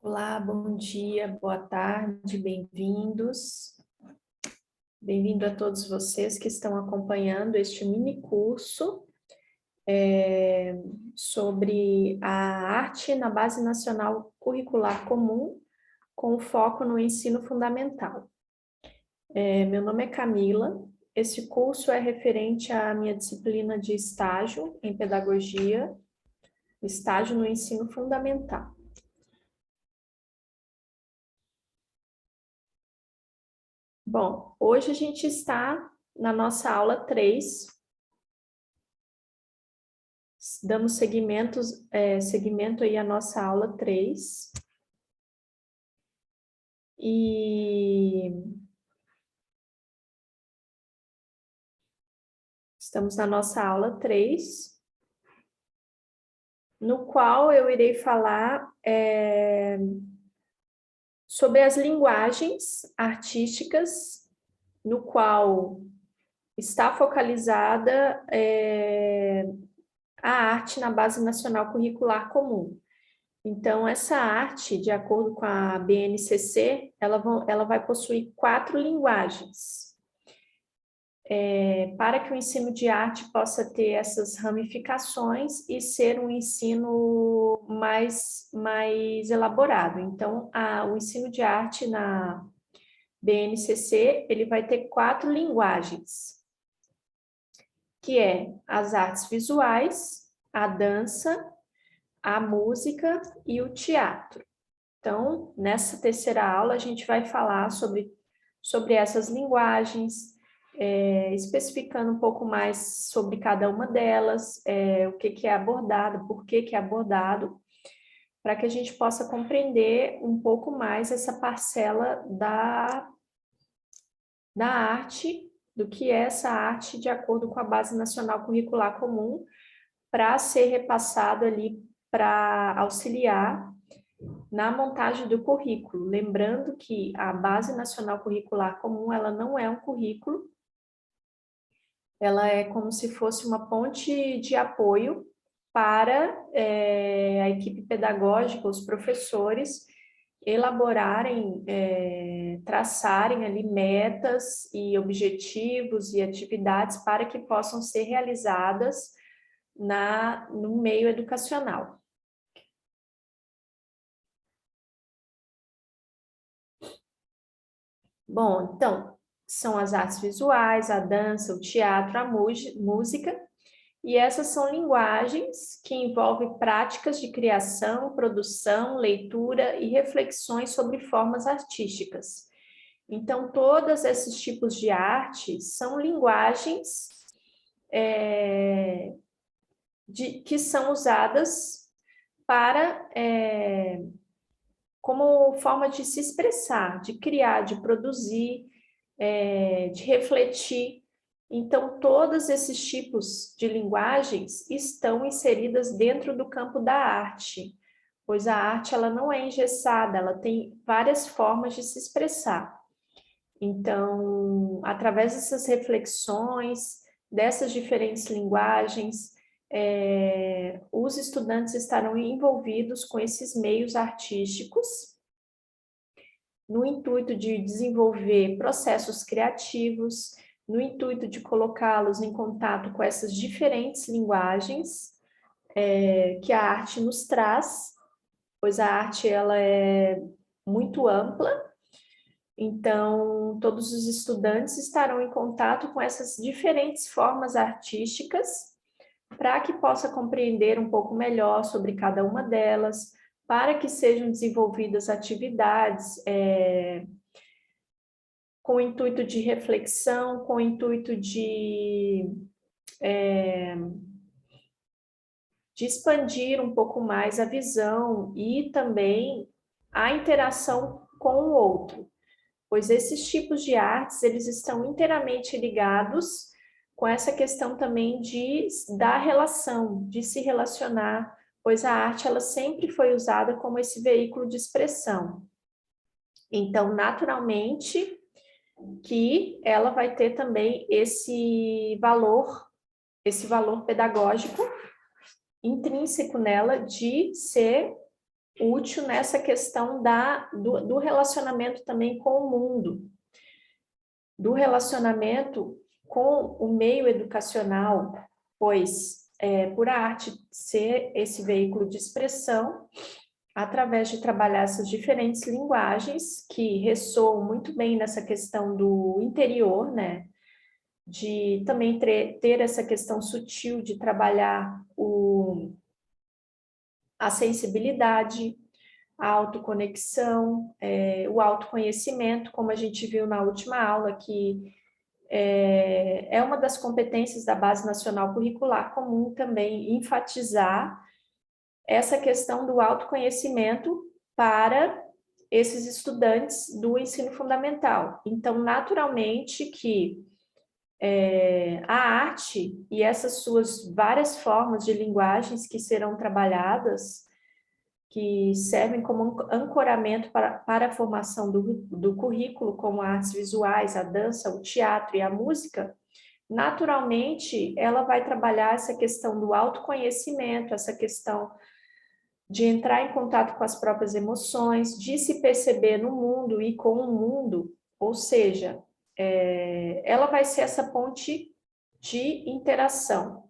Olá, bom dia, boa tarde, bem-vindos. Bem-vindo a todos vocês que estão acompanhando este mini curso sobre a arte na Base Nacional Curricular Comum, com foco no ensino fundamental. Meu nome é Camila, esse curso é referente à minha disciplina de estágio em pedagogia, estágio no ensino fundamental. Bom, hoje a gente está na nossa aula 3, damos seguimento aí à nossa aula 3. E estamos na nossa aula 3, no qual eu irei falar sobre as linguagens artísticas, no qual está focalizada a arte na Base Nacional Curricular Comum. Então, essa arte, de acordo com a BNCC, ela vai possuir 4 linguagens. Para que o ensino de arte possa ter essas ramificações e ser um ensino mais elaborado. Então, o ensino de arte na BNCC, ele vai ter 4 linguagens, que é as artes visuais, a dança, a música e o teatro. Então, nessa terceira aula, a gente vai falar sobre essas linguagens, especificando um pouco mais sobre cada uma delas, o que é abordado, por que é abordado, para que a gente possa compreender um pouco mais essa parcela da arte, do que é essa arte de acordo com a Base Nacional Curricular Comum, para ser repassado ali para auxiliar na montagem do currículo. Lembrando que a Base Nacional Curricular Comum, ela não é um currículo, ela é como se fosse uma ponte de apoio para a equipe pedagógica, os professores, elaborarem, traçarem ali metas e objetivos e atividades para que possam ser realizadas no meio educacional. Bom, então, são as artes visuais, a dança, o teatro, a música, e essas são linguagens que envolvem práticas de criação, produção, leitura e reflexões sobre formas artísticas. Então, todos esses tipos de arte são linguagens que são usadas para como forma de se expressar, de criar, de produzir, de refletir. Então, todos esses tipos de linguagens estão inseridas dentro do campo da arte, pois a arte ela não é engessada, ela tem várias formas de se expressar. Então, através dessas reflexões, dessas diferentes linguagens, os estudantes estarão envolvidos com esses meios artísticos, no intuito de desenvolver processos criativos, no intuito de colocá-los em contato com essas diferentes linguagens que a arte nos traz, pois a arte ela é muito ampla. Então, todos os estudantes estarão em contato com essas diferentes formas artísticas para que possa compreender um pouco melhor sobre cada uma delas, para que sejam desenvolvidas atividades com o intuito de reflexão, com o intuito de expandir um pouco mais a visão e também a interação com o outro, pois esses tipos de artes, eles estão inteiramente ligados com essa questão também da relação, de se relacionar, pois a arte ela sempre foi usada como esse veículo de expressão. Então, naturalmente, que ela vai ter também esse valor pedagógico intrínseco nela de ser útil nessa questão do relacionamento também com o mundo, do relacionamento com o meio educacional, pois por a arte ser esse veículo de expressão, através de trabalhar essas diferentes linguagens que ressoam muito bem nessa questão do interior, né? De também ter essa questão sutil de trabalhar a sensibilidade, a autoconexão, o autoconhecimento, como a gente viu na última aula, que é uma das competências da Base Nacional Curricular Comum também enfatizar essa questão do autoconhecimento para esses estudantes do ensino fundamental. Então, naturalmente que a arte e essas suas várias formas de linguagens que serão trabalhadas, que servem como ancoramento para a formação do currículo, como artes visuais, a dança, o teatro e a música, naturalmente ela vai trabalhar essa questão do autoconhecimento, essa questão de entrar em contato com as próprias emoções, de se perceber no mundo e com o mundo, ou seja, ela vai ser essa ponte de interação,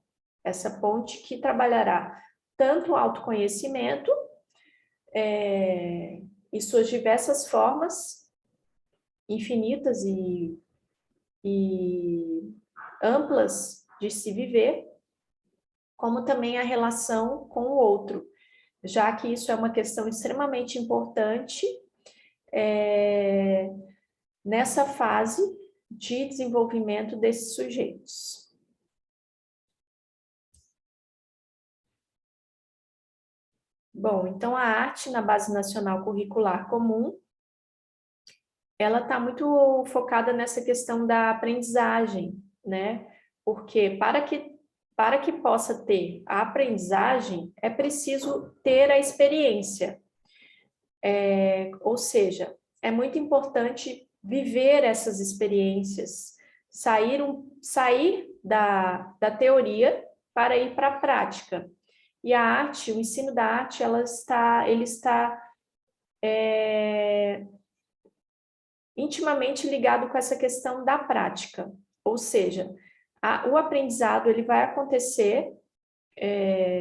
essa ponte que trabalhará tanto o autoconhecimento e suas diversas formas infinitas e amplas de se viver, como também a relação com o outro, já que isso é uma questão extremamente importante nessa fase de desenvolvimento desses sujeitos. Bom, então a arte na Base Nacional Curricular Comum, ela está muito focada nessa questão da aprendizagem, né? Porque para que possa ter a aprendizagem, é preciso ter a experiência. Ou seja, é muito importante viver essas experiências, sair da teoria para ir para a prática. E a arte, o ensino da arte, ele está intimamente ligado com essa questão da prática. Ou seja, o aprendizado ele vai acontecer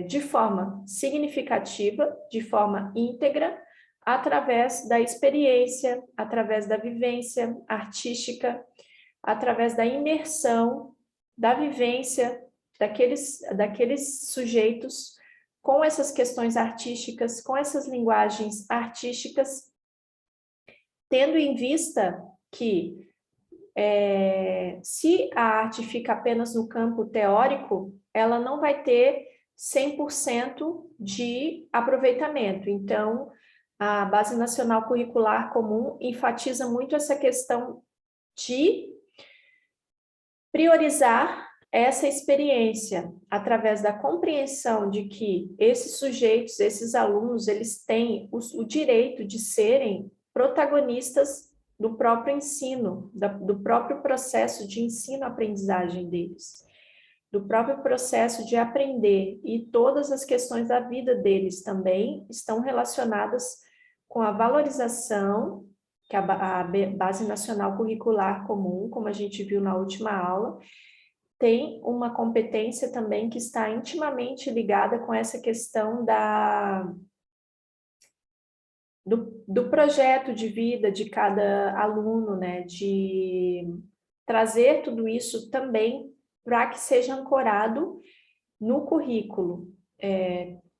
de forma significativa, de forma íntegra, através da experiência, através da vivência artística, através da imersão, da vivência daqueles sujeitos com essas questões artísticas, com essas linguagens artísticas, tendo em vista que se a arte fica apenas no campo teórico, ela não vai ter 100% de aproveitamento. Então, a Base Nacional Curricular Comum enfatiza muito essa questão de priorizar essa experiência através da compreensão de que esses sujeitos, esses alunos, eles têm o direito de serem protagonistas do próprio ensino, do próprio processo de ensino-aprendizagem deles, do próprio processo de aprender, e todas as questões da vida deles também estão relacionadas com a valorização que a Base Nacional Curricular Comum, como a gente viu na última aula, tem uma competência também que está intimamente ligada com essa questão do projeto de vida de cada aluno, né? De trazer tudo isso também para que seja ancorado no currículo,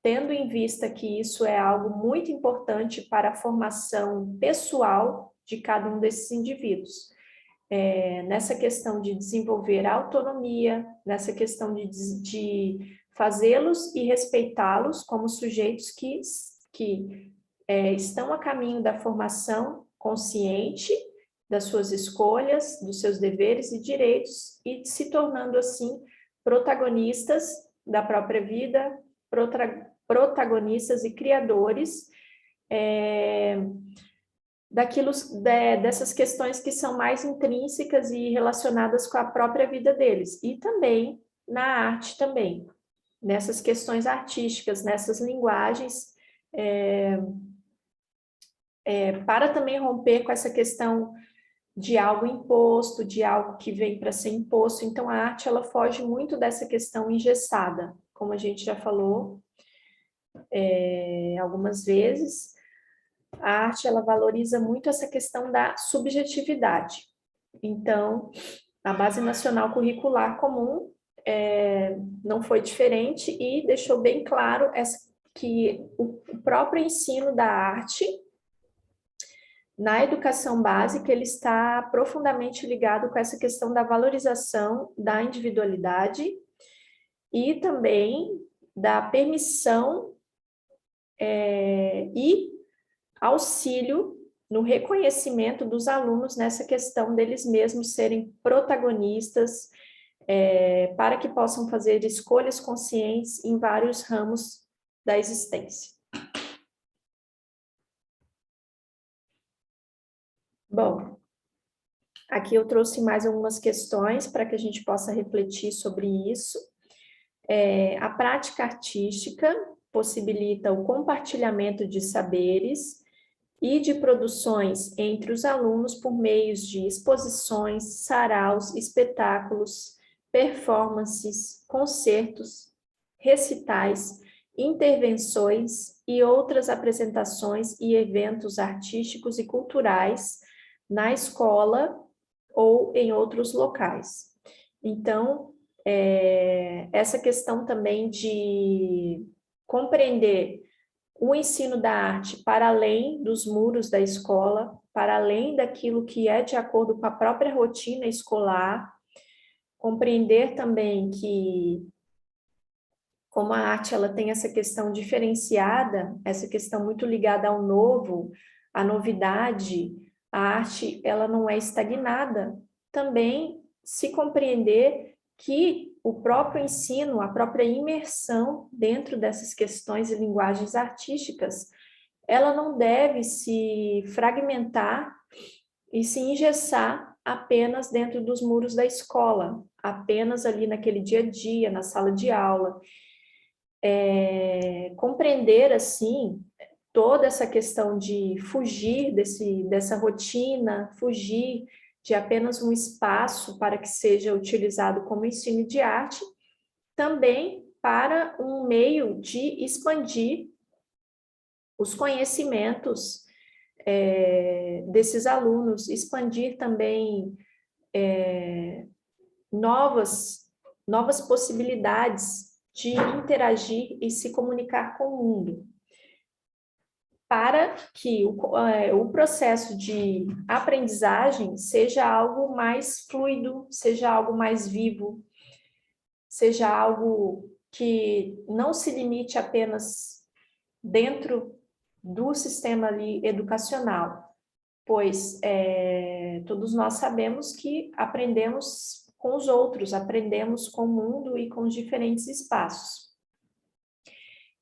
tendo em vista que isso é algo muito importante para a formação pessoal de cada um desses indivíduos. Nessa questão de desenvolver a autonomia, nessa questão de fazê-los e respeitá-los como sujeitos que estão a caminho da formação consciente das suas escolhas, dos seus deveres e direitos, e se tornando, assim, protagonistas da própria vida, protagonistas e criadores dessas questões que são mais intrínsecas e relacionadas com a própria vida deles, e também na arte também, nessas questões artísticas, nessas linguagens para também romper com essa questão de algo imposto, de algo que vem para ser imposto. Então, a arte, ela foge muito dessa questão engessada, como a gente já falou algumas vezes. A arte, ela valoriza muito essa questão da subjetividade. Então, a Base Nacional Curricular Comum não foi diferente e deixou bem claro que o próprio ensino da arte na educação básica, ele está profundamente ligado com essa questão da valorização da individualidade e também da permissão e auxílio no reconhecimento dos alunos nessa questão deles mesmos serem protagonistas, para que possam fazer escolhas conscientes em vários ramos da existência. Bom, aqui eu trouxe mais algumas questões para que a gente possa refletir sobre isso. A prática artística possibilita o compartilhamento de saberes e de produções entre os alunos por meios de exposições, saraus, espetáculos, performances, concertos, recitais, intervenções e outras apresentações e eventos artísticos e culturais na escola ou em outros locais. Então, essa questão também de compreender o ensino da arte para além dos muros da escola, para além daquilo que é de acordo com a própria rotina escolar, compreender também que, como a arte ela tem essa questão diferenciada, essa questão muito ligada ao novo, à novidade, a arte ela não é estagnada. Também se compreender que o próprio ensino, a própria imersão dentro dessas questões e linguagens artísticas, ela não deve se fragmentar e se engessar apenas dentro dos muros da escola, apenas ali naquele dia a dia, na sala de aula. Compreender, assim, toda essa questão de fugir dessa rotina, fugir de apenas um espaço para que seja utilizado como ensino de arte, também para um meio de expandir os conhecimentos desses alunos, expandir também novas possibilidades de interagir e se comunicar com o mundo, para que o processo de aprendizagem seja algo mais fluido, seja algo mais vivo, seja algo que não se limite apenas dentro do sistema ali educacional, pois todos nós sabemos que aprendemos com os outros, aprendemos com o mundo e com os diferentes espaços.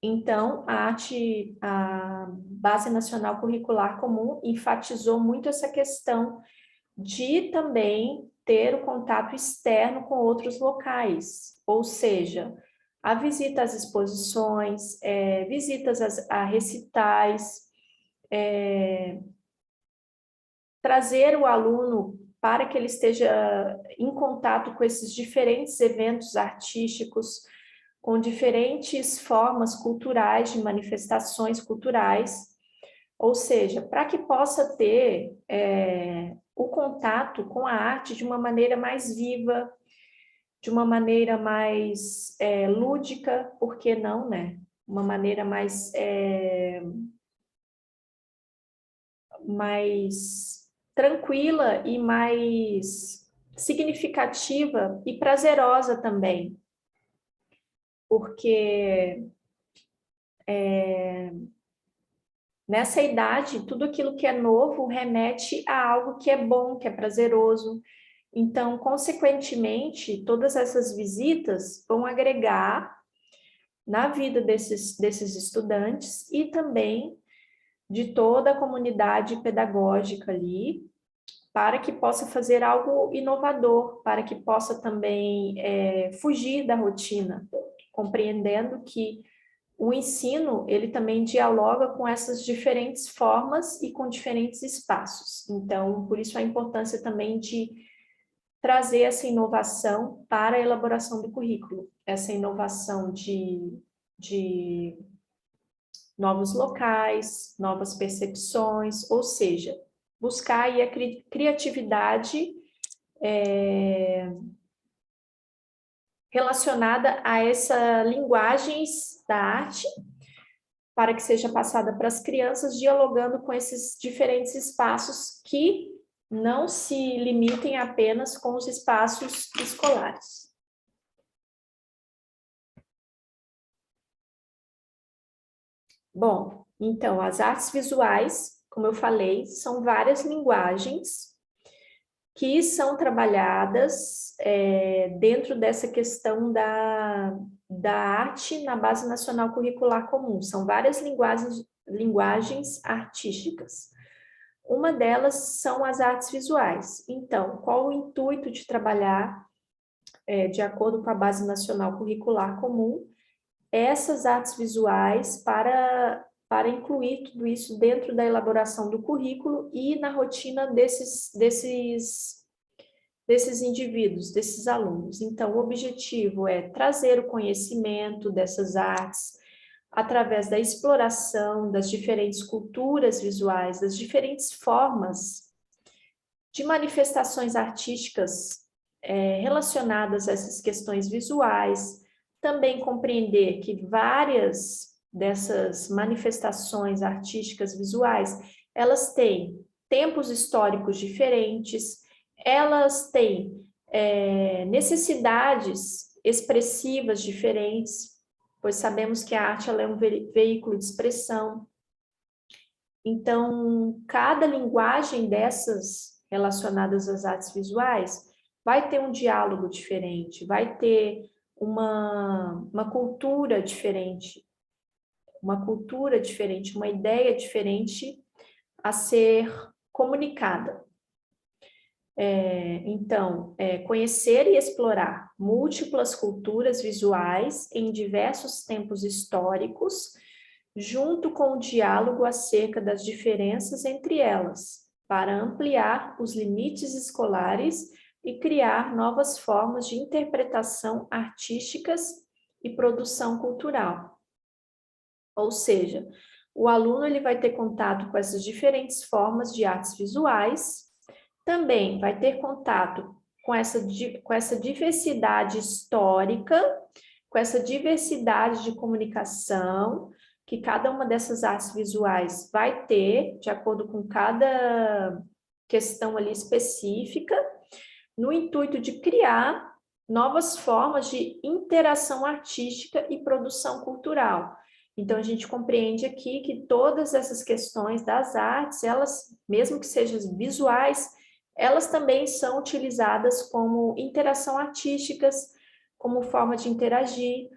Então, a Base Nacional Curricular Comum enfatizou muito essa questão de também ter o contato externo com outros locais, ou seja, a visita às exposições, visitas a recitais, trazer o aluno para que ele esteja em contato com esses diferentes eventos artísticos, com diferentes formas culturais, de manifestações culturais, ou seja, para que possa ter o contato com a arte de uma maneira mais viva, de uma maneira mais lúdica, por que não, né? Uma maneira mais tranquila e mais significativa e prazerosa também, porque nessa idade, tudo aquilo que é novo remete a algo que é bom, que é prazeroso. Então, consequentemente, todas essas visitas vão agregar na vida desses estudantes e também de toda a comunidade pedagógica ali, para que possa fazer algo inovador, para que possa também fugir da rotina, compreendendo que o ensino, ele também dialoga com essas diferentes formas e com diferentes espaços. Então, por isso a importância também de trazer essa inovação para a elaboração do currículo, essa inovação de novos locais, novas percepções, ou seja, buscar aí a criatividade relacionada a essa linguagens da arte, para que seja passada para as crianças, dialogando com esses diferentes espaços que não se limitem apenas com os espaços escolares. Bom, então, as artes visuais, como eu falei, são várias linguagens que são trabalhadas dentro dessa questão da arte na Base Nacional Curricular Comum. São várias linguagens artísticas. Uma delas são as artes visuais. Então, qual o intuito de trabalhar, de acordo com a Base Nacional Curricular Comum, essas artes visuais para incluir tudo isso dentro da elaboração do currículo e na rotina desses indivíduos, desses alunos. Então, o objetivo é trazer o conhecimento dessas artes através da exploração das diferentes culturas visuais, das diferentes formas de manifestações artísticas relacionadas a essas questões visuais, também compreender que várias dessas manifestações artísticas visuais, elas têm tempos históricos diferentes, elas têm necessidades expressivas diferentes, pois sabemos que a arte ela é um veículo de expressão. Então, cada linguagem dessas relacionadas às artes visuais vai ter um diálogo diferente, vai ter uma cultura diferente, uma ideia diferente a ser comunicada. Então, conhecer e explorar múltiplas culturas visuais em diversos tempos históricos, junto com o diálogo acerca das diferenças entre elas, para ampliar os limites escolares e criar novas formas de interpretação artísticas e produção cultural. Ou seja, o aluno ele vai ter contato com essas diferentes formas de artes visuais, também vai ter contato com essa diversidade histórica, com essa diversidade de comunicação, que cada uma dessas artes visuais vai ter, de acordo com cada questão ali específica, no intuito de criar novas formas de interação artística e produção cultural. Então, a gente compreende aqui que todas essas questões das artes, elas, mesmo que sejam visuais, elas também são utilizadas como interação artísticas, como forma de interagir,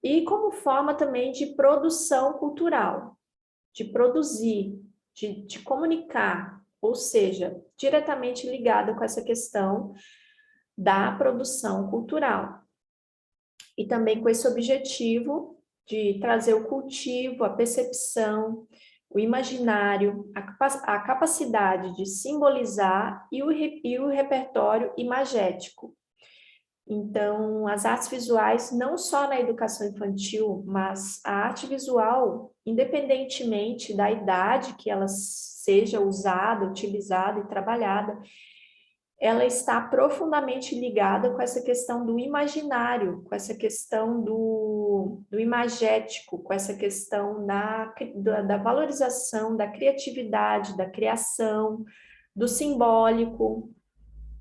e como forma também de produção cultural, de produzir, de comunicar, ou seja, diretamente ligada com essa questão da produção cultural. E também com esse objetivo de trazer o cultivo, a percepção, o imaginário, a capacidade de simbolizar e o repertório imagético. Então, as artes visuais, não só na educação infantil, mas a arte visual, independentemente da idade que ela seja usada, utilizada e trabalhada, ela está profundamente ligada com essa questão do imaginário, com essa questão do imagético, com essa questão da valorização, da criatividade, da criação, do simbólico,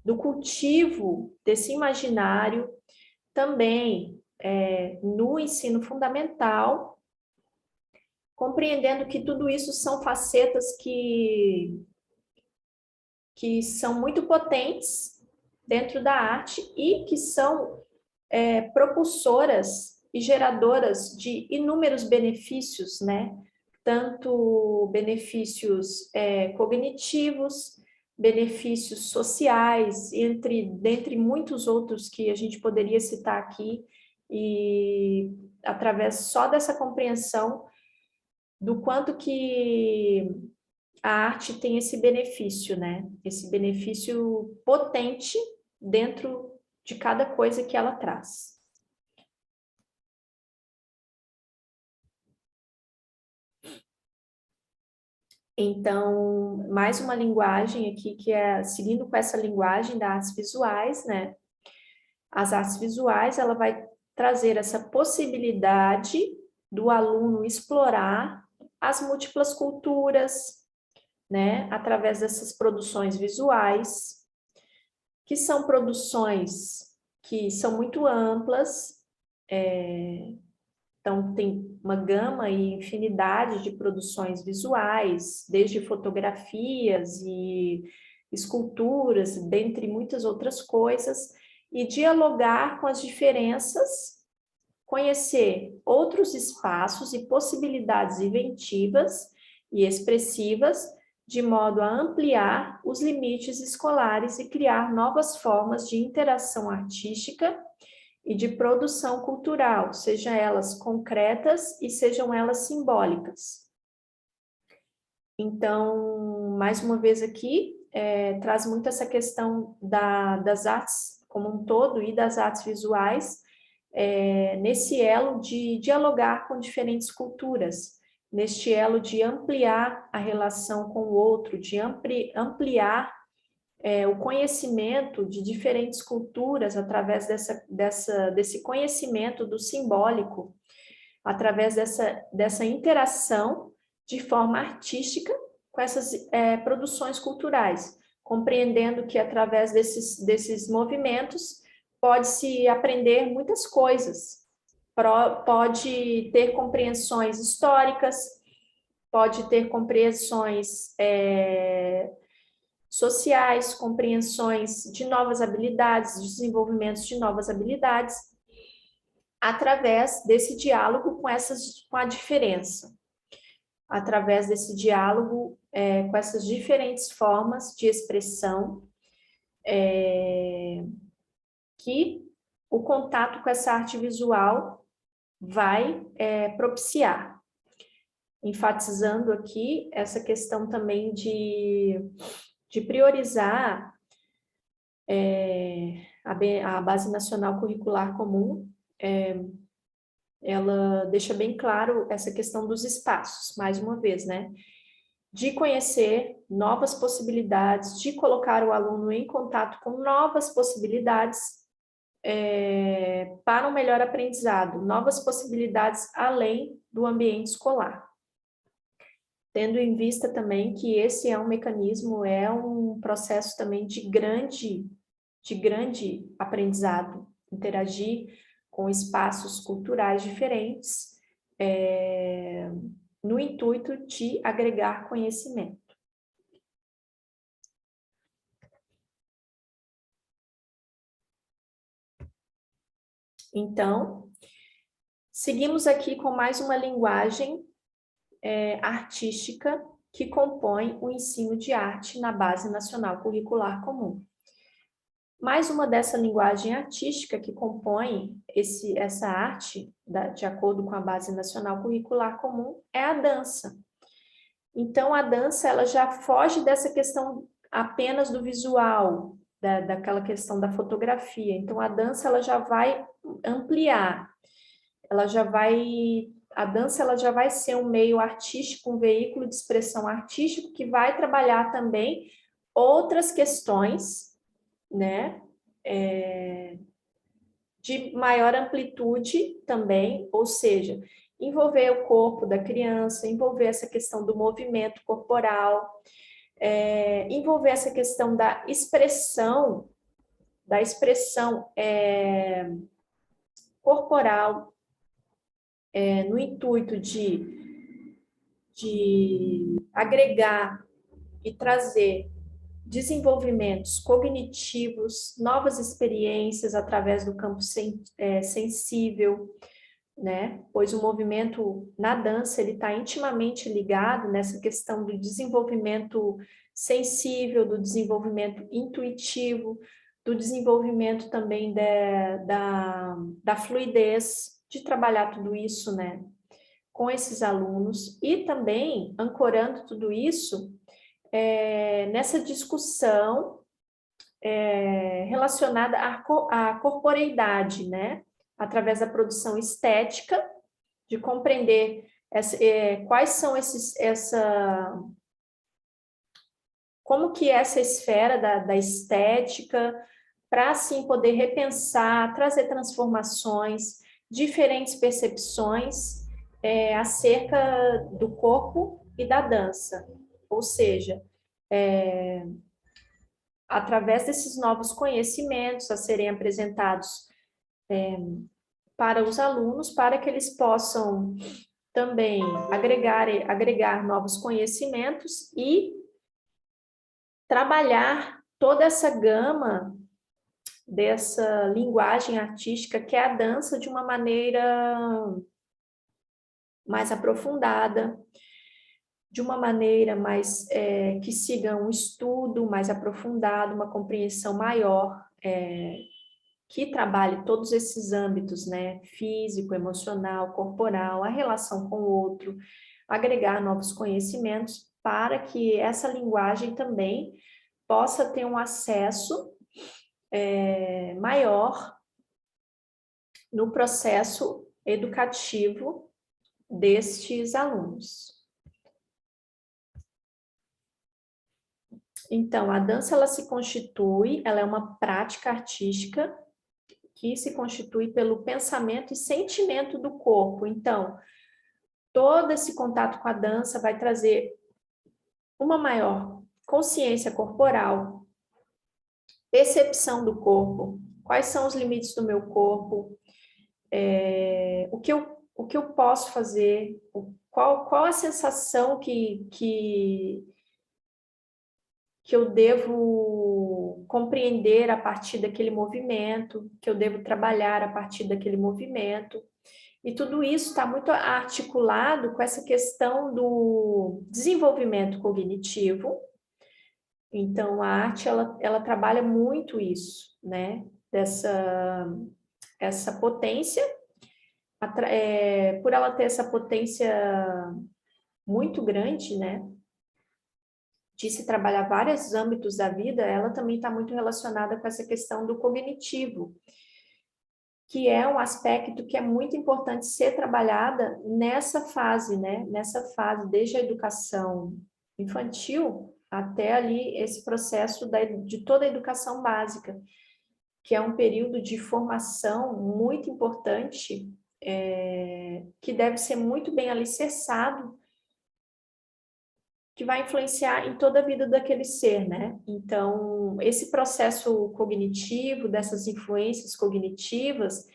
do cultivo desse imaginário, também no ensino fundamental, compreendendo que tudo isso são facetas que são muito potentes dentro da arte e que são propulsoras e geradoras de inúmeros benefícios, né? Tanto benefícios cognitivos, benefícios sociais, dentre muitos outros que a gente poderia citar aqui, e através só dessa compreensão do quanto que a arte tem esse benefício, né? Esse benefício potente dentro de cada coisa que ela traz. Então, mais uma linguagem aqui que é seguindo com essa linguagem das artes visuais, né? As artes visuais, ela vai trazer essa possibilidade do aluno explorar as múltiplas culturas, né? Através dessas produções visuais, que são produções que são muito amplas, então tem uma gama e infinidade de produções visuais, desde fotografias e esculturas, dentre muitas outras coisas, e dialogar com as diferenças, conhecer outros espaços e possibilidades inventivas e expressivas, de modo a ampliar os limites escolares e criar novas formas de interação artística e de produção cultural, sejam elas concretas e sejam elas simbólicas. Então, mais uma vez aqui, traz muito essa questão das artes como um todo e das artes visuais, nesse elo de dialogar com diferentes culturas, neste elo de ampliar a relação com o outro, de ampliar o conhecimento de diferentes culturas através desse conhecimento do simbólico, através dessa interação de forma artística com essas produções culturais, compreendendo que através desses movimentos pode-se aprender muitas coisas, pode ter compreensões históricas, pode ter compreensões sociais, compreensões de novas habilidades, desenvolvimentos de novas habilidades, através desse diálogo com a diferença, através desse diálogo com essas diferentes formas de expressão que o contato com essa arte visual vai propiciar. Enfatizando aqui essa questão também de priorizar a Base Nacional Curricular Comum, ela deixa bem claro essa questão dos espaços, mais uma vez, né? De conhecer novas possibilidades, de colocar o aluno em contato com novas possibilidades para um melhor aprendizado, novas possibilidades além do ambiente escolar. Tendo em vista também que esse é um mecanismo, é um processo também de grande aprendizado, interagir com espaços culturais diferentes, no intuito de agregar conhecimento. Então, seguimos aqui com mais uma linguagem artística que compõe o ensino de arte na Base Nacional Curricular Comum. Mais uma dessa linguagem artística que compõe essa arte, de acordo com a Base Nacional Curricular Comum, é a dança. Então, a dança ela já foge dessa questão apenas do visual, daquela questão da fotografia. Então, a dança ela já vai ampliar, a dança ela já vai ser um meio artístico, um veículo de expressão artístico que vai trabalhar também outras questões, né, de maior amplitude também, ou seja, envolver o corpo da criança, envolver essa questão do movimento corporal, envolver essa questão da expressão corporal, no intuito de agregar e trazer desenvolvimentos cognitivos, novas experiências através do campo sensível, né? Pois o movimento na dança ele está intimamente ligado nessa questão do desenvolvimento sensível, do desenvolvimento intuitivo, do desenvolvimento também da fluidez, de trabalhar tudo isso, né, com esses alunos e também ancorando tudo isso nessa discussão relacionada à corporeidade, né, através da produção estética, de compreender quais são como que é essa esfera da estética, para assim poder repensar, trazer transformações, diferentes percepções acerca do corpo e da dança. Ou seja, através desses novos conhecimentos a serem apresentados para os alunos, para que eles possam também agregar novos conhecimentos e trabalhar toda essa gama dessa linguagem artística que é a dança de uma maneira mais aprofundada, de uma maneira mais que siga um estudo mais aprofundado, uma compreensão maior, que trabalhe todos esses âmbitos, né? Físico, emocional, corporal, a relação com o outro, agregar novos conhecimentos para que essa linguagem também possa ter um acesso maior no processo educativo destes alunos. Então, a dança, ela é uma prática artística que se constitui pelo pensamento e sentimento do corpo. Então, todo esse contato com a dança vai trazer uma maior consciência corporal, percepção do corpo, quais são os limites do meu corpo, o que eu posso fazer, qual a sensação que eu devo compreender a partir daquele movimento, que eu devo trabalhar a partir daquele movimento. E tudo isso está muito articulado com essa questão do desenvolvimento cognitivo. Então, a arte, ela trabalha muito isso, né? Essa potência, por ela ter essa potência muito grande, né? De se trabalhar vários âmbitos da vida, ela também está muito relacionada com essa questão do cognitivo, que é um aspecto que é muito importante ser trabalhada nessa fase, né? Nessa fase, desde a educação infantil até ali esse processo de toda a educação básica, que é um período de formação muito importante, que deve ser muito bem alicerçado, que vai influenciar em toda a vida daquele ser, né? Então, esse processo cognitivo, dessas influências cognitivas,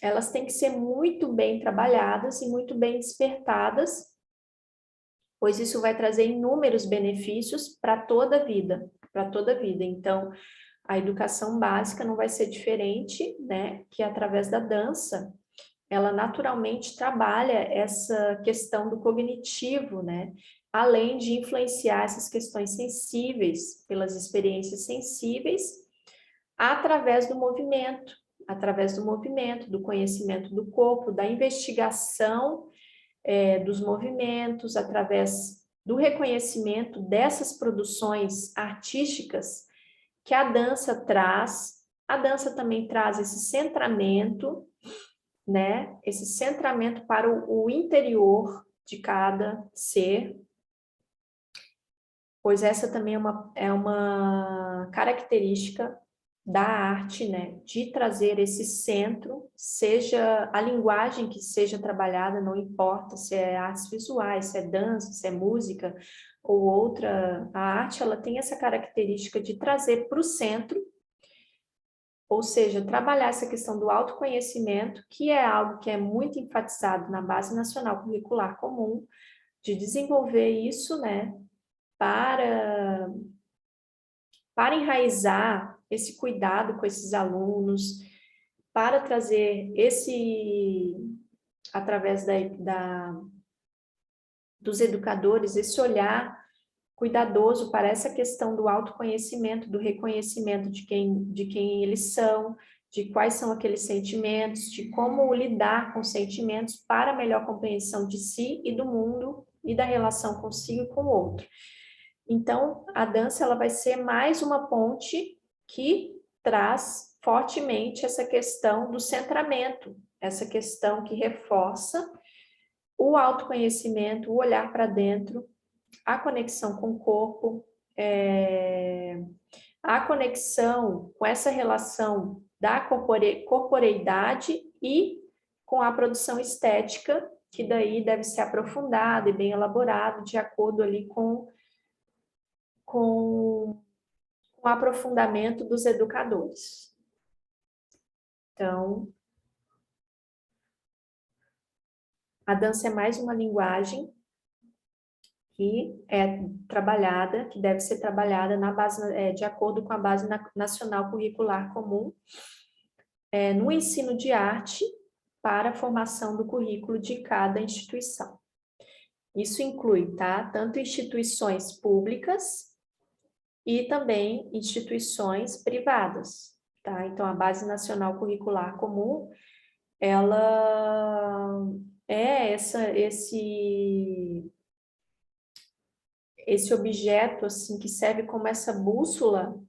elas têm que ser muito bem trabalhadas e muito bem despertadas, pois isso vai trazer inúmeros benefícios para toda a vida, para toda a vida. Então, a educação básica não vai ser diferente, né? Que através da dança, ela naturalmente trabalha essa questão do cognitivo, né? Além de influenciar essas questões sensíveis, pelas experiências sensíveis, através do movimento, do conhecimento do corpo, da investigação dos movimentos, através do reconhecimento dessas produções artísticas que a dança traz. A dança também traz esse centramento, né? Esse centramento para o interior de cada ser, pois essa também é uma característica da arte, né? De trazer esse centro, seja a linguagem que seja trabalhada, não importa se é artes visuais, se é dança, se é música ou outra, a arte ela tem essa característica de trazer para o centro, ou seja, trabalhar essa questão do autoconhecimento, que é algo que é muito enfatizado na Base Nacional Curricular Comum, de desenvolver isso, né, para enraizar esse cuidado com esses alunos, para trazer através dos educadores, esse olhar cuidadoso para essa questão do autoconhecimento, do reconhecimento de quem eles são, de quais são aqueles sentimentos, de como lidar com sentimentos para melhor compreensão de si e do mundo e da relação consigo e com o outro. Então, a dança ela vai ser mais uma ponte que traz fortemente essa questão do centramento, essa questão que reforça o autoconhecimento, o olhar para dentro, a conexão com o corpo, a conexão com essa relação da corporeidade e com a produção estética, que daí deve ser aprofundado e bem elaborado de acordo ali com o aprofundamento dos educadores. Então, a dança é mais uma linguagem que é trabalhada, que deve ser trabalhada na base, de acordo com a Base Nacional Curricular Comum, no ensino de arte para a formação do currículo de cada instituição. Isso inclui, tá, tanto instituições públicas e também instituições privadas, tá? Então, a Base Nacional Curricular Comum, ela é esse objeto, assim, que serve como essa bússola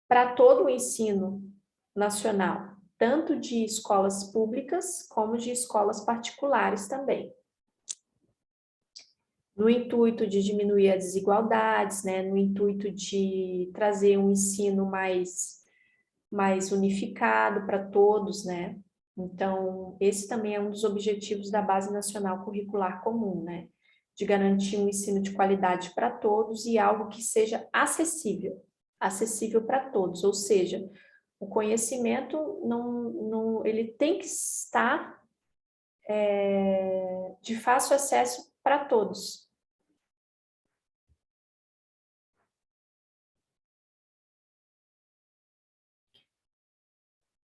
para todo o ensino nacional, tanto de escolas públicas como de escolas particulares também. No intuito de diminuir as desigualdades, né, no intuito de trazer um ensino mais unificado para todos, né? Então, esse também é um dos objetivos da Base Nacional Curricular Comum, né? De garantir um ensino de qualidade para todos e algo que seja acessível para todos, ou seja, o conhecimento ele tem que estar de fácil acesso para todos.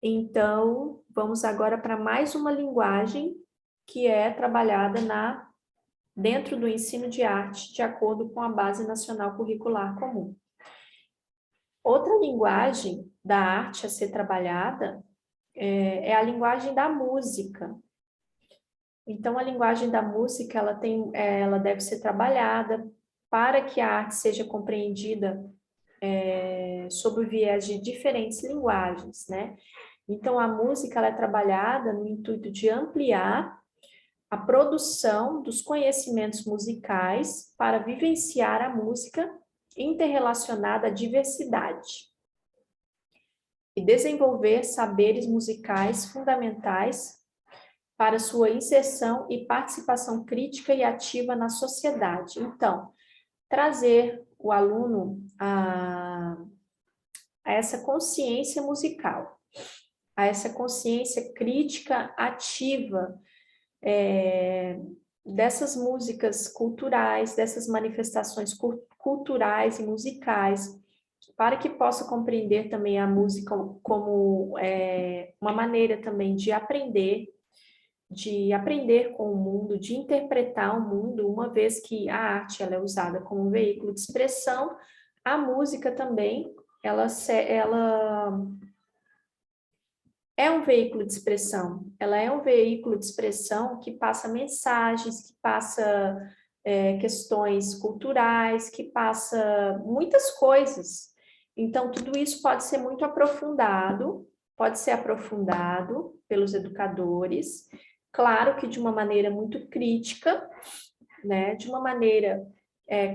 Então, vamos agora para mais uma linguagem que é trabalhada dentro do ensino de arte, de acordo com a Base Nacional Curricular Comum. Outra linguagem da arte a ser trabalhada é a linguagem da música. Então, a linguagem da música, ela deve ser trabalhada para que a arte seja compreendida sob o viés de diferentes linguagens, né? Então, a música ela é trabalhada no intuito de ampliar a produção dos conhecimentos musicais para vivenciar a música interrelacionada à diversidade e desenvolver saberes musicais fundamentais para sua inserção e participação crítica e ativa na sociedade. Então, trazer o aluno a essa consciência musical, a essa consciência crítica ativa dessas músicas culturais, dessas manifestações culturais e musicais, para que possa compreender também a música como uma maneira também de aprender com o mundo, de interpretar o mundo, uma vez que a arte ela é usada como um veículo de expressão, a música também, ela é um veículo de expressão, ela é um veículo de expressão que passa mensagens, que passa questões culturais, que passa muitas coisas. Então, tudo isso pode ser muito aprofundado, pode ser aprofundado pelos educadores, claro que de uma maneira muito crítica, né? De uma maneira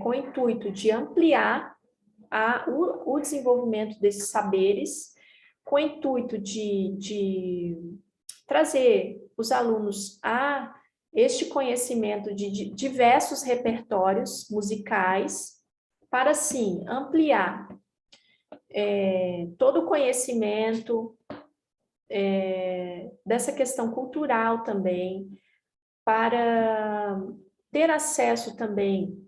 com o intuito de ampliar o desenvolvimento desses saberes, com o intuito de trazer os alunos a este conhecimento de diversos repertórios musicais, para, assim, ampliar todo o conhecimento dessa questão cultural também, para ter acesso também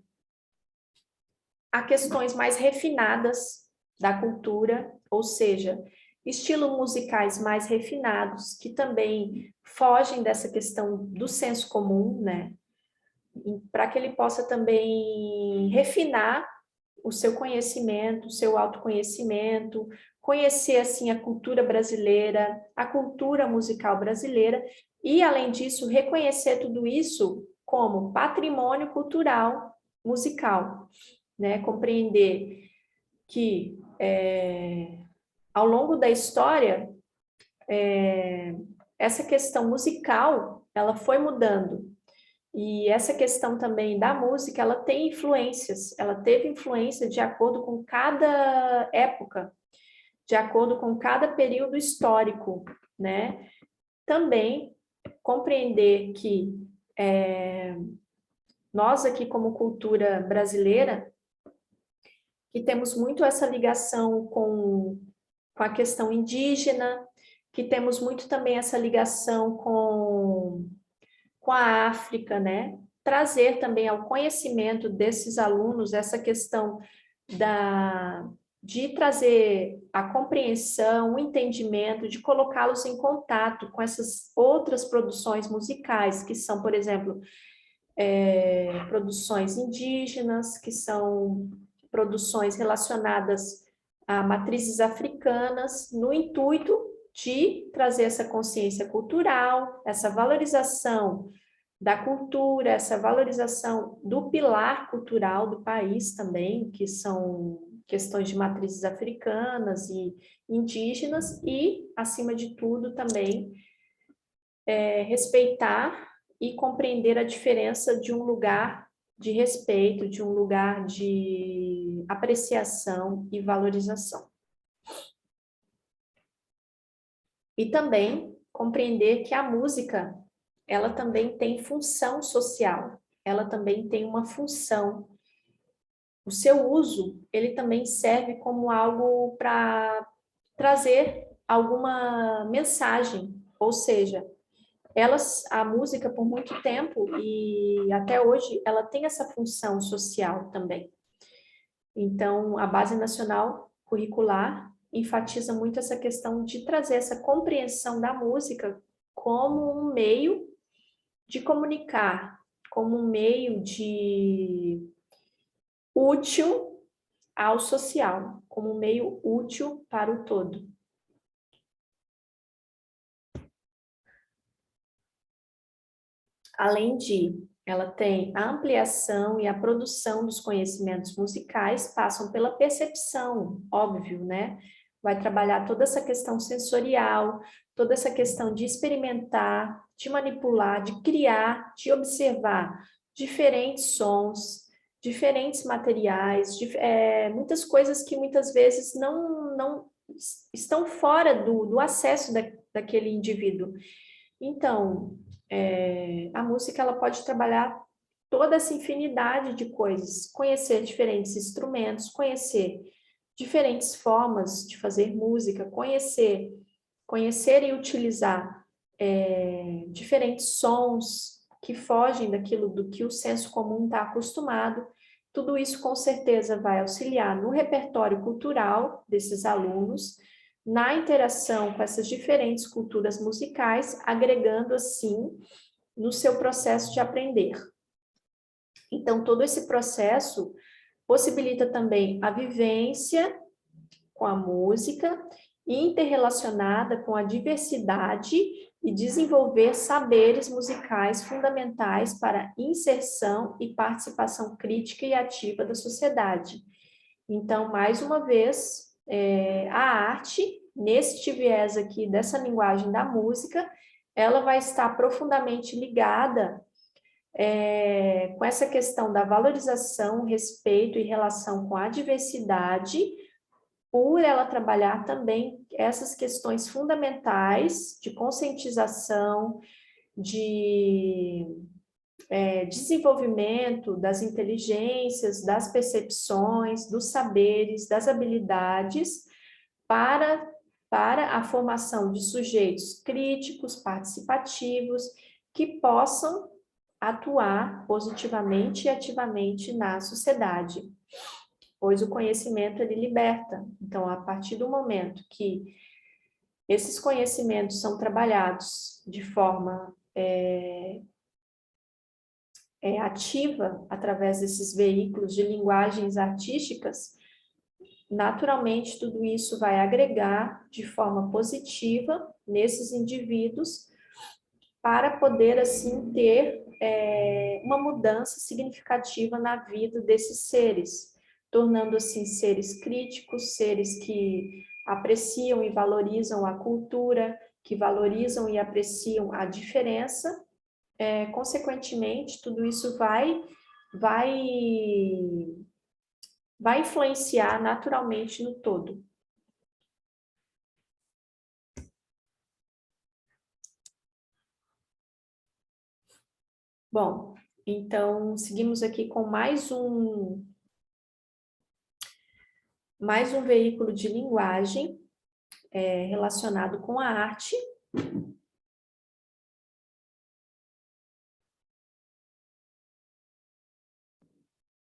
a questões mais refinadas da cultura, ou seja, estilos musicais mais refinados, que também fogem dessa questão do senso comum, né? Para que ele possa também refinar o seu conhecimento, o seu autoconhecimento, conhecer, assim, a cultura brasileira, a cultura musical brasileira, e, além disso, reconhecer tudo isso como patrimônio cultural musical, né? Compreender que, ao longo da história, essa questão musical, ela foi mudando. E essa questão também da música, ela tem influências, ela teve influência de acordo com cada época, de acordo com cada período histórico, né? Também compreender que nós aqui como cultura brasileira, que temos muito essa ligação com a questão indígena, que temos muito também essa ligação com a África, né? Trazer também ao conhecimento desses alunos essa questão de trazer a compreensão, o entendimento, de colocá-los em contato com essas outras produções musicais, que são, por exemplo, produções indígenas, que são produções relacionadas a matrizes africanas, no intuito de trazer essa consciência cultural, essa valorização da cultura, essa valorização do pilar cultural do país também, que são questões de matrizes africanas e indígenas, e, acima de tudo, também respeitar e compreender a diferença de um lugar de respeito, de um lugar de apreciação e valorização. E também compreender que a música, ela também tem função social, ela também tem uma função. O seu uso, ele também serve como algo para trazer alguma mensagem, ou seja, a música por muito tempo e até hoje, ela tem essa função social também. Então, a Base Nacional Curricular enfatiza muito essa questão de trazer essa compreensão da música como um meio de comunicar, como um meio de útil ao social, como um meio útil para o todo. Além de, ela tem a ampliação e a produção dos conhecimentos musicais, passam pela percepção, óbvio, né? Vai trabalhar toda essa questão sensorial, toda essa questão de experimentar, de manipular, de criar, de observar diferentes sons, diferentes materiais, muitas coisas que muitas vezes não estão fora do acesso daquele indivíduo. Então, a música ela pode trabalhar toda essa infinidade de coisas, conhecer diferentes instrumentos, conhecer diferentes formas de fazer música, conhecer e utilizar diferentes sons que fogem daquilo do que o senso comum está acostumado. Tudo isso com certeza vai auxiliar no repertório cultural desses alunos, na interação com essas diferentes culturas musicais, agregando assim no seu processo de aprender. Então, todo esse processo possibilita também a vivência com a música, interrelacionada com a diversidade e desenvolver saberes musicais fundamentais para inserção e participação crítica e ativa da sociedade. Então, mais uma vez, a arte, neste viés aqui dessa linguagem da música, ela vai estar profundamente ligada com essa questão da valorização, respeito e relação com a diversidade, por ela trabalhar também essas questões fundamentais de conscientização, de desenvolvimento das inteligências, das percepções, dos saberes, das habilidades, para a formação de sujeitos críticos, participativos, que possam atuar positivamente e ativamente na sociedade, pois o conhecimento ele liberta. Então, a partir do momento que esses conhecimentos são trabalhados de forma ativa, através desses veículos de linguagens artísticas, naturalmente tudo isso vai agregar de forma positiva nesses indivíduos para poder, assim, ter uma mudança significativa na vida desses seres, tornando, assim, seres críticos, seres que apreciam e valorizam a cultura, que valorizam e apreciam a diferença. Consequentemente, tudo isso vai, vai influenciar naturalmente no todo. Bom, então seguimos aqui com mais um veículo de linguagem relacionado com a arte.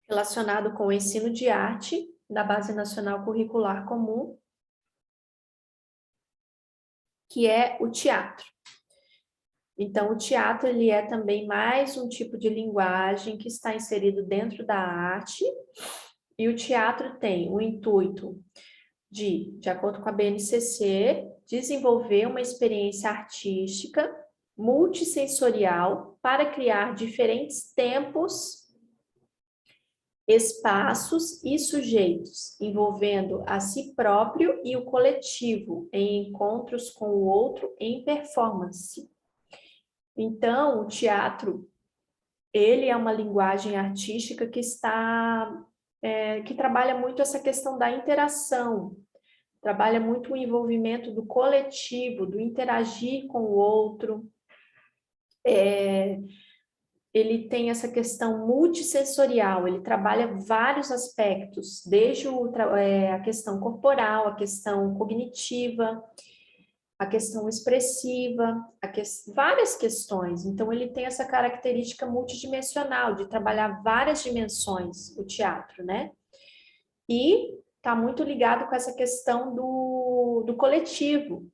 Relacionado com o ensino de arte da Base Nacional Curricular Comum, que é o teatro. Então, o teatro ele é também mais um tipo de linguagem que está inserido dentro da arte, e o teatro tem o intuito de acordo com a BNCC, desenvolver uma experiência artística multissensorial para criar diferentes tempos, espaços e sujeitos, envolvendo a si próprio e o coletivo em encontros com o outro em performance. Então, o teatro, ele é uma linguagem artística que que trabalha muito essa questão da interação, trabalha muito o envolvimento do coletivo, do interagir com o outro. Ele tem essa questão multissensorial, ele trabalha vários aspectos, desde a questão corporal, a questão cognitiva, a questão expressiva, várias questões. Então, ele tem essa característica multidimensional, de trabalhar várias dimensões, o teatro, né? E está muito ligado com essa questão do coletivo,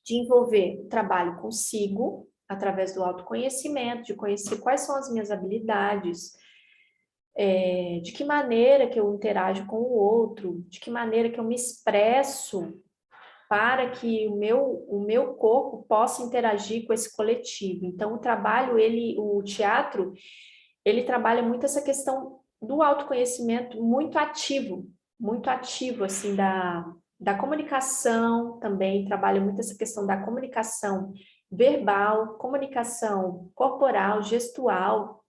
de envolver o trabalho consigo, através do autoconhecimento, de conhecer quais são as minhas habilidades, de que maneira que eu interajo com o outro, de que maneira que eu me expresso para que o meu corpo possa interagir com esse coletivo. Então, o teatro, ele trabalha muito essa questão do autoconhecimento muito ativo, assim, da comunicação também, trabalha muito essa questão da comunicação verbal, comunicação corporal, gestual.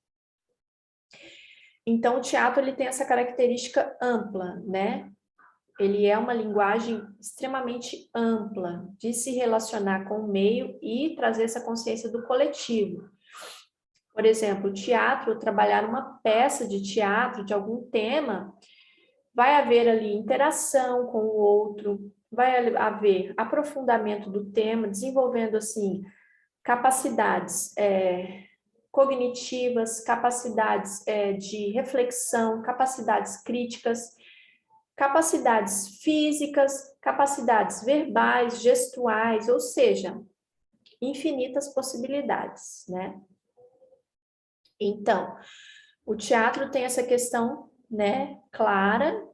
Então, o teatro, ele tem essa característica ampla, né? Ele é uma linguagem extremamente ampla de se relacionar com o meio e trazer essa consciência do coletivo. Por exemplo, o teatro, trabalhar uma peça de teatro de algum tema, vai haver ali interação com o outro, vai haver aprofundamento do tema, desenvolvendo, assim, capacidades cognitivas, capacidades de reflexão, capacidades críticas, capacidades físicas, capacidades verbais, gestuais, ou seja, infinitas possibilidades, né? Então, o teatro tem essa questão, né, clara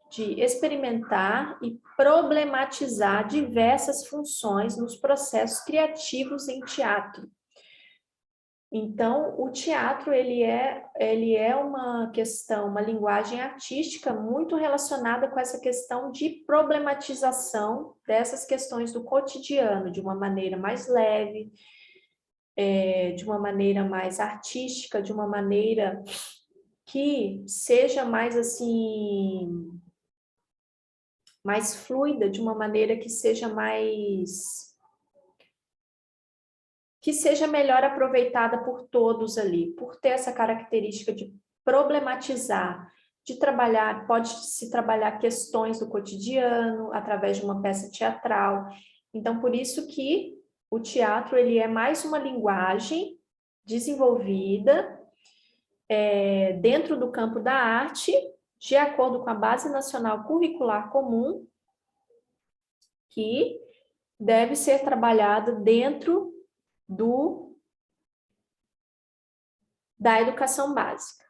de experimentar e problematizar diversas funções nos processos criativos em teatro. Então, o teatro, ele é uma questão, uma linguagem artística muito relacionada com essa questão de problematização dessas questões do cotidiano, de uma maneira mais leve, de uma maneira mais artística, de uma maneira que seja mais, assim, mais fluida, de uma maneira que seja melhor aproveitada por todos ali, por ter essa característica de problematizar, de trabalhar, pode-se trabalhar questões do cotidiano através de uma peça teatral. Então, por isso que o teatro, ele é mais uma linguagem desenvolvida dentro do campo da arte, de acordo com a Base Nacional Curricular Comum, que deve ser trabalhada dentro da educação básica.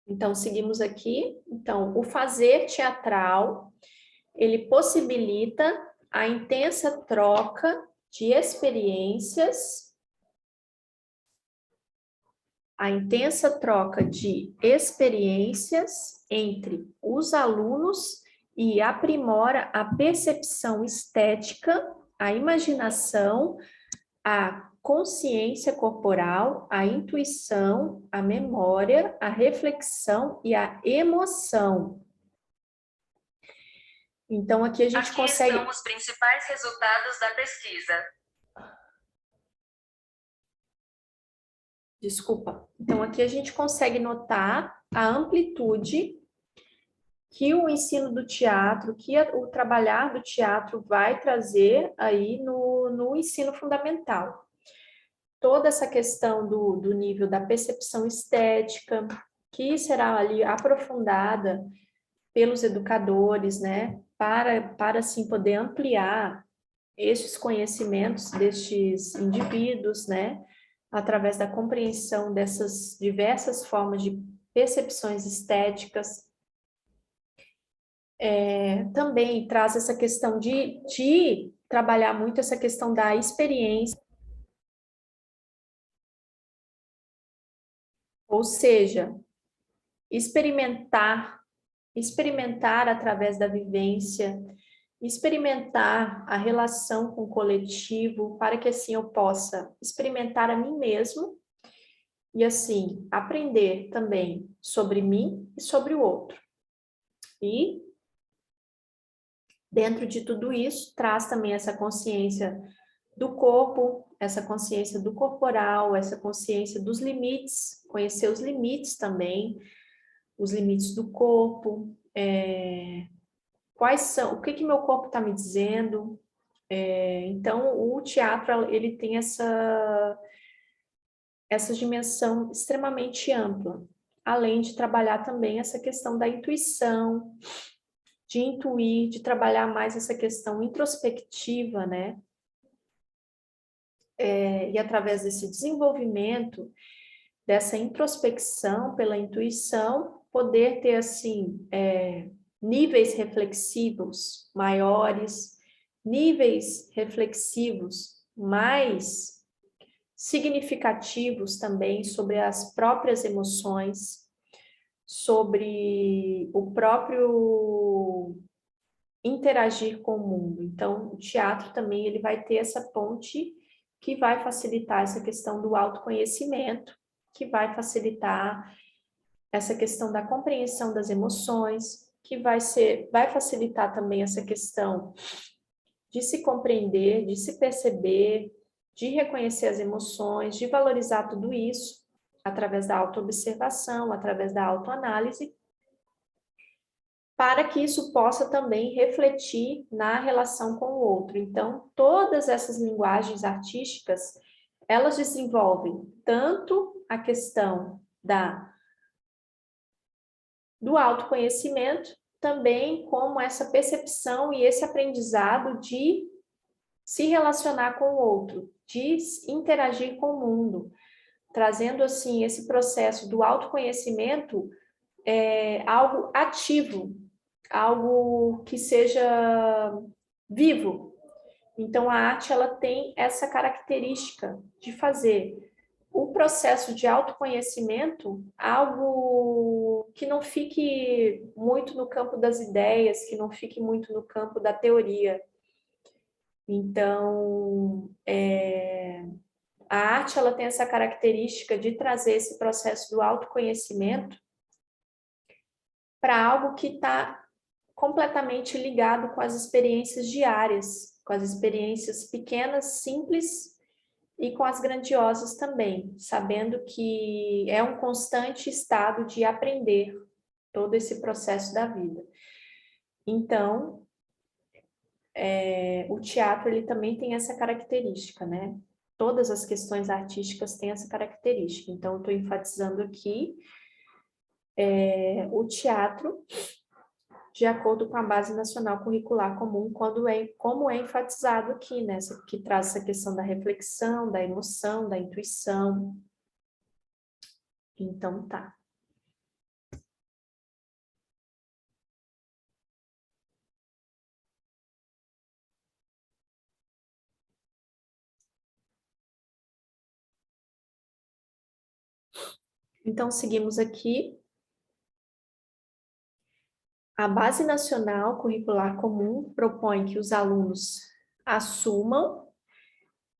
Então, seguimos aqui. Então, o fazer teatral, ele possibilita a intensa troca de experiências, entre os alunos e aprimora a percepção estética, a imaginação, a consciência corporal, a intuição, a memória, a reflexão e a emoção. Então, aqui a gente consegue... Aqui estão os principais resultados da pesquisa. Desculpa. Então, aqui a gente consegue notar a amplitude que o ensino do teatro, que o trabalhar do teatro vai trazer aí no ensino fundamental. Toda essa questão do nível da percepção estética, que será ali aprofundada pelos educadores, né, para assim poder ampliar estes conhecimentos destes indivíduos, né, através da compreensão dessas diversas formas de percepções estéticas. Também traz essa questão de trabalhar muito essa questão da experiência, ou seja, experimentar através da vivência, experimentar a relação com o coletivo, para que assim eu possa experimentar a mim mesmo e assim aprender também sobre mim e sobre o outro. E dentro de tudo isso, traz também essa consciência do corpo, essa consciência do corporal, essa consciência dos limites, conhecer os limites também, os limites do corpo, quais são, o que que meu corpo está me dizendo. Então, o teatro, ele tem essa dimensão extremamente ampla, além de trabalhar também essa questão da intuição, de intuir, de trabalhar mais essa questão introspectiva, né? E através desse desenvolvimento, dessa introspecção pela intuição, poder ter, assim, níveis reflexivos maiores, níveis reflexivos mais significativos também sobre as próprias emoções, sobre o próprio interagir com o mundo. Então, o teatro também ele vai ter essa ponte que vai facilitar essa questão do autoconhecimento, que vai facilitar essa questão da compreensão das emoções, que vai facilitar também essa questão de se compreender, de se perceber, de reconhecer as emoções, de valorizar tudo isso através da autoobservação, através da autoanálise, para que isso possa também refletir na relação com o outro. Então, todas essas linguagens artísticas, elas desenvolvem tanto a questão do autoconhecimento, também como essa percepção e esse aprendizado de se relacionar com o outro, de interagir com o mundo, trazendo assim esse processo do autoconhecimento algo ativo, algo que seja vivo. Então, a arte ela tem essa característica de fazer o processo de autoconhecimento algo que não fique muito no campo das ideias, que não fique muito no campo da teoria. Então, a arte ela tem essa característica de trazer esse processo do autoconhecimento para algo que está completamente ligado com as experiências diárias, com as experiências pequenas, simples e com as grandiosas também, sabendo que é um constante estado de aprender todo esse processo da vida. Então, o teatro ele também tem essa característica, né? Todas as questões artísticas têm essa característica. Então, eu estou enfatizando aqui o teatro de acordo com a Base Nacional Curricular Comum, como é enfatizado aqui, né? Que traz essa questão da reflexão, da emoção, da intuição. Então, tá. Então, seguimos aqui. A Base Nacional Curricular Comum propõe que os alunos assumam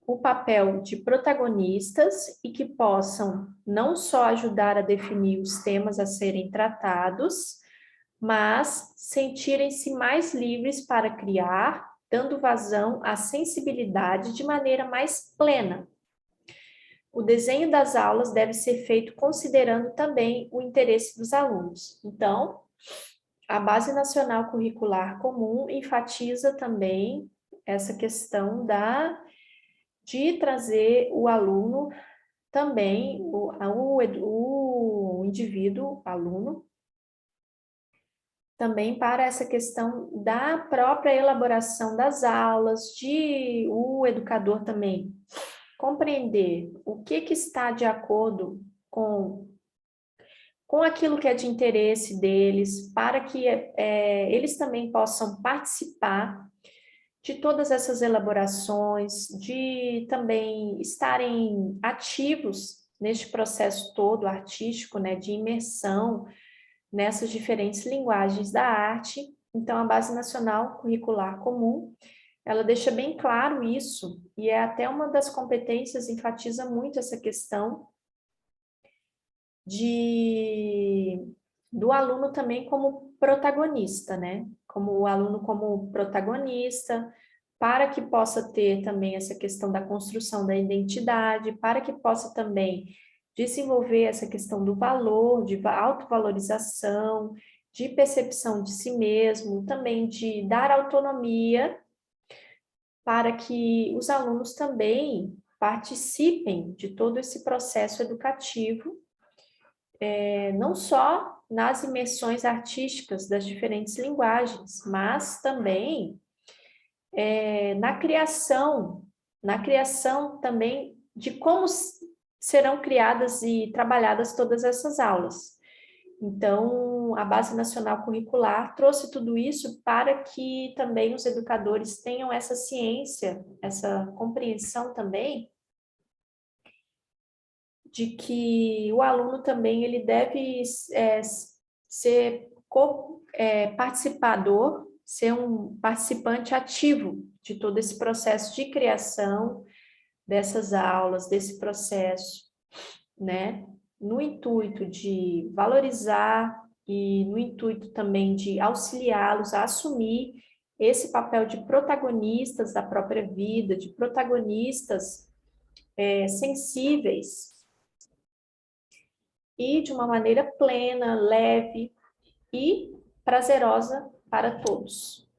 o papel de protagonistas e que possam não só ajudar a definir os temas a serem tratados, mas sentirem-se mais livres para criar, dando vazão à sensibilidade de maneira mais plena. O desenho das aulas deve ser feito considerando também o interesse dos alunos. Então, a Base Nacional Curricular Comum enfatiza também essa questão de trazer o aluno também, o indivíduo, aluno, também para essa questão da própria elaboração das aulas, de o educador também compreender o que está de acordo com aquilo que é de interesse deles, para que eles também possam participar de todas essas elaborações, de também estarem ativos neste processo todo artístico, né, de imersão nessas diferentes linguagens da arte. Então, a Base Nacional Curricular Comum, ela deixa bem claro isso, e é até uma das competências, enfatiza muito essa questão do aluno também como protagonista, né? Como o aluno como protagonista, para que possa ter também essa questão da construção da identidade, para que possa também desenvolver essa questão do valor, de autovalorização, de percepção de si mesmo, também de dar autonomia para que os alunos também participem de todo esse processo educativo, não só nas imersões artísticas das diferentes linguagens, mas também na criação também de como serão criadas e trabalhadas todas essas aulas. Então, a Base Nacional Curricular trouxe tudo isso para que também os educadores tenham essa ciência, essa compreensão também de que o aluno também ele deve ser participador, ser um participante ativo de todo esse processo de criação dessas aulas, desse processo, né? No intuito de valorizar e no intuito também de auxiliá-los a assumir esse papel de protagonistas da própria vida, de protagonistas sensíveis, e de uma maneira plena, leve e prazerosa para todos.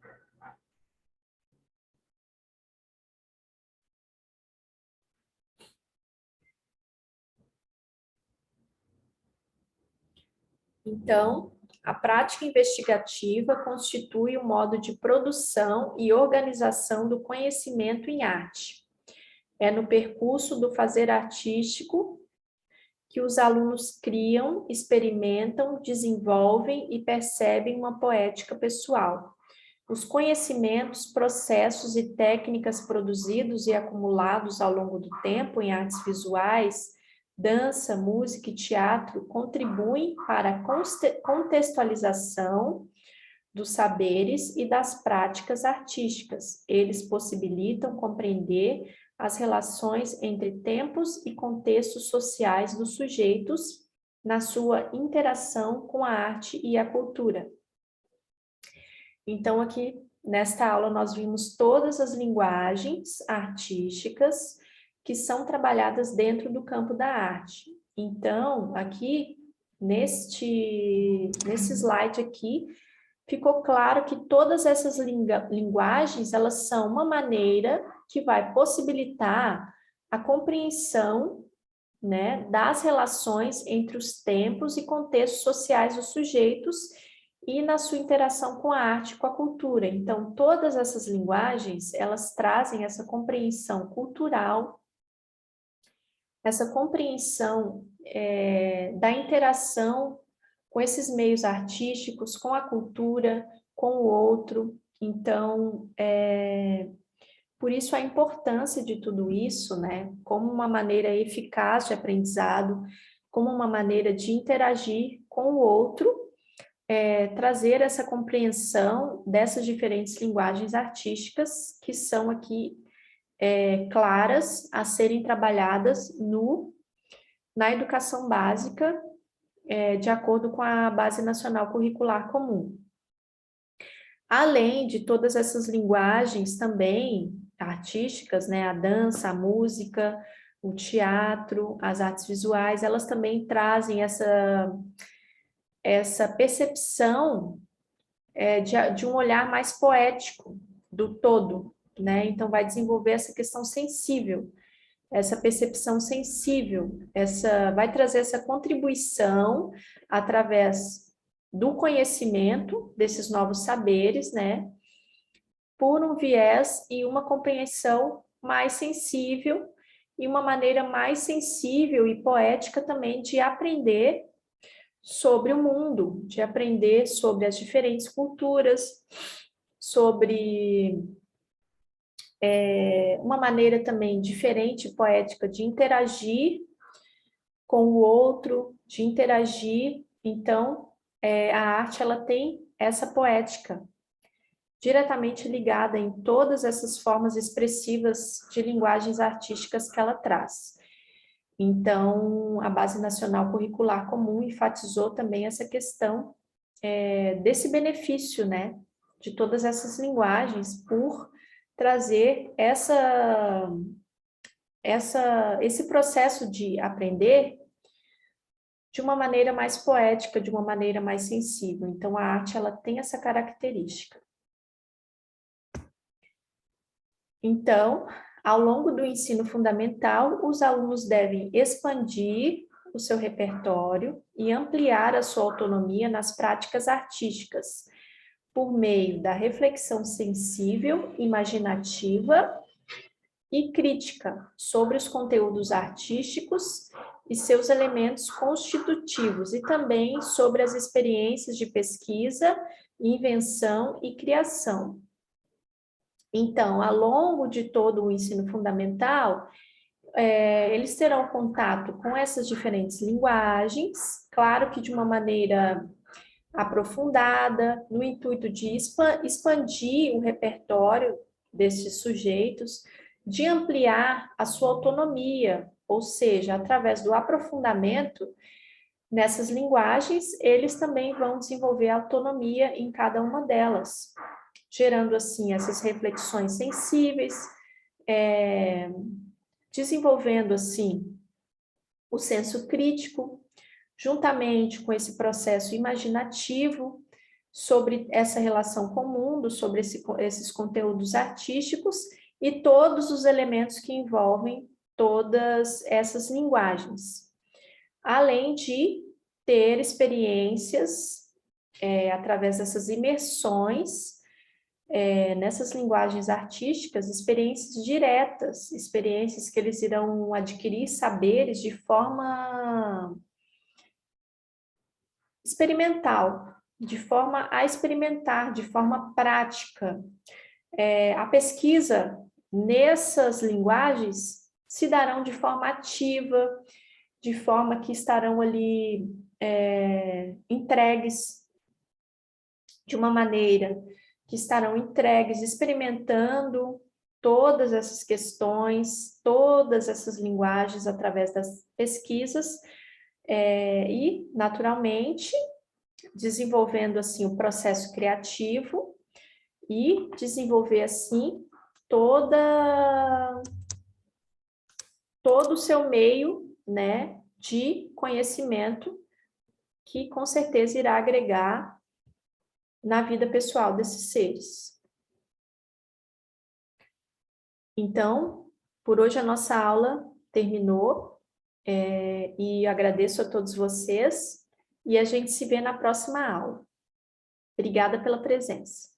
Então, a prática investigativa constitui o modo de produção e organização do conhecimento em arte. É no percurso do fazer artístico que os alunos criam, experimentam, desenvolvem e percebem uma poética pessoal. Os conhecimentos, processos e técnicas produzidos e acumulados ao longo do tempo em artes visuais, dança, música e teatro contribuem para a contextualização dos saberes e das práticas artísticas. Eles possibilitam compreender as relações entre tempos e contextos sociais dos sujeitos na sua interação com a arte e a cultura. Então, aqui nesta aula nós vimos todas as linguagens artísticas que são trabalhadas dentro do campo da arte. Então, aqui, nesse slide aqui, ficou claro que todas essas linguagens, elas são uma maneira que vai possibilitar a compreensão, né, das relações entre os tempos e contextos sociais dos sujeitos e na sua interação com a arte, com a cultura. Então, todas essas linguagens, elas trazem essa compreensão cultural, essa compreensão da interação com esses meios artísticos, com a cultura, com o outro. Então, por isso a importância de tudo isso, né, como uma maneira eficaz de aprendizado, como uma maneira de interagir com o outro, trazer essa compreensão dessas diferentes linguagens artísticas que são aqui claras a serem trabalhadas na educação básica, de acordo com a Base Nacional Curricular Comum. Além de todas essas linguagens também artísticas, né, a dança, a música, o teatro, as artes visuais, elas também trazem essa percepção de um olhar mais poético do todo, né? Então vai desenvolver essa questão sensível, essa percepção sensível, vai trazer essa contribuição através do conhecimento desses novos saberes, né? Por um viés e uma compreensão mais sensível e uma maneira mais sensível e poética também de aprender sobre o mundo, de aprender sobre as diferentes culturas, sobre uma maneira também diferente e poética de interagir com o outro, de interagir. Então, a arte ela tem essa poética diretamente ligada em todas essas formas expressivas de linguagens artísticas que ela traz. Então, a Base Nacional Curricular Comum enfatizou também essa questão desse benefício, né, de todas essas linguagens por trazer esse processo de aprender de uma maneira mais poética, de uma maneira mais sensível. Então, a arte ela tem essa característica. Então, ao longo do ensino fundamental, os alunos devem expandir o seu repertório e ampliar a sua autonomia nas práticas artísticas, por meio da reflexão sensível, imaginativa e crítica sobre os conteúdos artísticos e seus elementos constitutivos, e também sobre as experiências de pesquisa, invenção e criação. Então, ao longo de todo o ensino fundamental, eles terão contato com essas diferentes linguagens, claro que de uma maneira aprofundada, no intuito de expandir o repertório desses sujeitos, de ampliar a sua autonomia, ou seja, através do aprofundamento nessas linguagens, eles também vão desenvolver autonomia em cada uma delas, gerando assim essas reflexões sensíveis, desenvolvendo assim o senso crítico, juntamente com esse processo imaginativo sobre essa relação com o mundo, sobre esses conteúdos artísticos e todos os elementos que envolvem todas essas linguagens. Além de ter experiências através dessas imersões nessas linguagens artísticas, experiências diretas, experiências que eles irão adquirir saberes de forma experimental, de forma a experimentar, de forma prática. A pesquisa nessas linguagens se darão de forma ativa, de forma que estarão ali entregues de uma maneira que estarão entregues, experimentando todas essas questões, todas essas linguagens através das pesquisas e, naturalmente, desenvolvendo assim o processo criativo e desenvolver assim todo o seu meio, né, de conhecimento que com certeza irá agregar na vida pessoal desses seres. Então, por hoje a nossa aula terminou e agradeço a todos vocês e a gente se vê na próxima aula. Obrigada pela presença.